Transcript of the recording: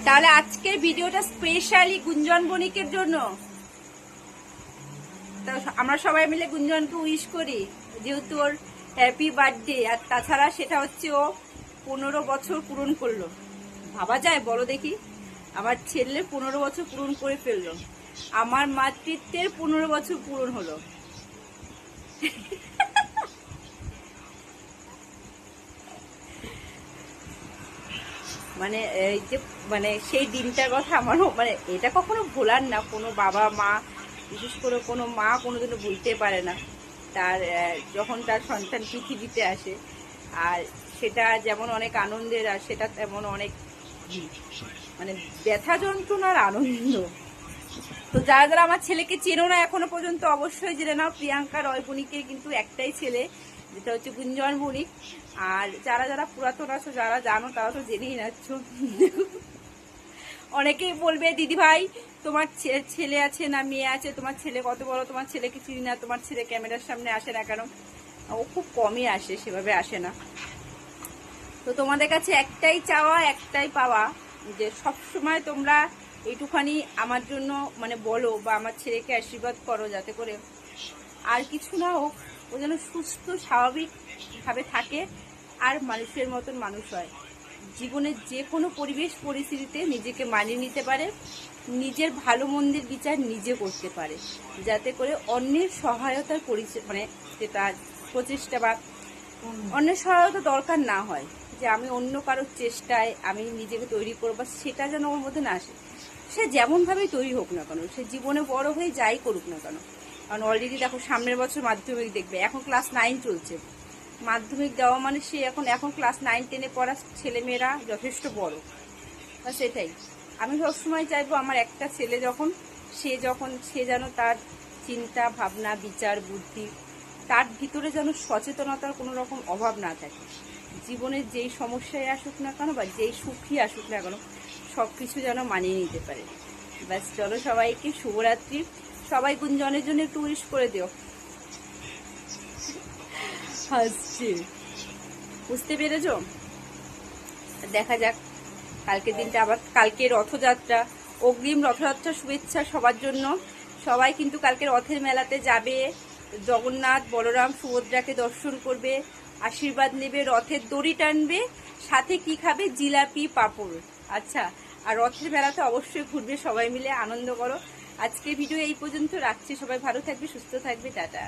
তাহলে আজকের ভিডিওটা স্পেশালি গুঞ্জন বণিকের জন্য। আমরা সবাই মিলে গুঞ্জনকে উইশ করি, যেহেতু ওর হ্যাপি বার্থডে। আর তাছাড়া সেটা হচ্ছে ও 15 বছর পূরণ করলো। ভাবা যায়? বলো দেখি, আমার ছেলে 15 বছর পূরণ করে ফেললো। আমার মাতৃত্বের 15 বছর পূরণ হলো। মানে এই যে মানে সেই দিনটার কথা আমারও মানে এটা কখনো ভোলার না। কোনো বাবা মা, বিশেষ করে কোনো মা কোনোদিনও ভুলতে পারে না তার যখন তার সন্তান পৃথিবীতে আসে। আর সেটা যেমন অনেক আনন্দের, আর সেটা তেমন অনেক মানে ব্যথা যন্ত্রণার আনন্দ। তো যারা যারা আমার ছেলেকে চেনো না এখনো পর্যন্ত, অবশ্যই জেনে নাও প্রিয়াঙ্কা রয় বণিকের কিন্তু একটাই ছেলে, যেটা হচ্ছে গুঞ্জন বণিক। আর যারা যারা পুরাতন আছো, যারা জানো, তারা তো জেনেই যাচ্ছ। অনেকেই বলবে দিদি ভাই তোমার ছেলে আছে না মেয়ে আছে, তোমার ছেলে কত বড়, তোমার ছেলেকে চিনি না, তোমার ছেলে ক্যামেরার সামনে আসে না কেন? ও খুব কমই আসে, সেভাবে আসে না। তো তোমাদের কাছে একটাই চাওয়া, একটাই পাওয়া, যে সবসময় তোমরা এইটুখানি আমার জন্য মানে বলো, বা আমার ছেলেকে আশীর্বাদ করো, যাতে করে আর কিছু না হোক, ও যেন সুস্থ স্বাভাবিকভাবে থাকে আর মানুষের মতন মানুষ হয়। জীবনের যে কোনো পরিবেশ পরিস্থিতিতে নিজেকে মানিয়ে নিতে পারে, নিজের ভালো মন্দের বিচার নিজে করতে পারে, যাতে করে অন্যের সহায়তার মানে যেটা প্রচেষ্টা বা অন্যের সহায়তা দরকার না হয়, যে আমি অন্য কারোর চেষ্টায় আমি নিজেকে তৈরি করবো, সেটা যেন ওর মধ্যে না আসে। সে যেমনভাবেই তৈরি হোক না কেন, সে জীবনে বড় হয়ে যাই করুক না কেন। কারণ অলরেডি দেখো সামনের বছর মাধ্যমিক দেখবে, এখন ক্লাস 9 চলছে। মাধ্যমিক দেওয়া মানে সে এখন ক্লাস 9-10-এ পড়া ছেলেমেয়েরা যথেষ্ট বড়। সেটাই আমি সবসময় চাইবো, আমার একটা ছেলে সে যেন তার চিন্তা ভাবনা বিচার বুদ্ধি, তার ভিতরে যেন সচেতনতার কোনো রকম অভাব না থাকে। জীবনের যেই সমস্যায় আসুক না কেন, বা যেই সুখই আসুক না কেন, সব কিছু যেন মানিয়ে নিতে পারে। ব্যাস, চলো সবাইকে শুভরাত্রি। সবাই গুঞ্জনের জন্য একটু উইশ করে দিও। হাসছি, বুঝতে পেরেছ? দেখা যাক কালকের দিনটা। আবার কালকে রথযাত্রা, অগ্রিম রথযাত্রা শুভেচ্ছা সবার জন্য। সবাই কিন্তু কালকে রথের মেলাতে যাবে, জগন্নাথ বলরাম সুভদ্রাকে দর্শন করবে, আশীর্বাদ নেবে, রথের দড়ি টানবে, সাথে কি খাবে? জিলাপি পাঁপড়। আচ্ছা, আর রথের মেলাতে অবশ্যই ঘুরবে, সবাই মিলে আনন্দ করো। আজকের ভিডিও এই পর্যন্ত রাখছি। সবাই ভালো থাকবে, সুস্থ থাকবে, টাটা।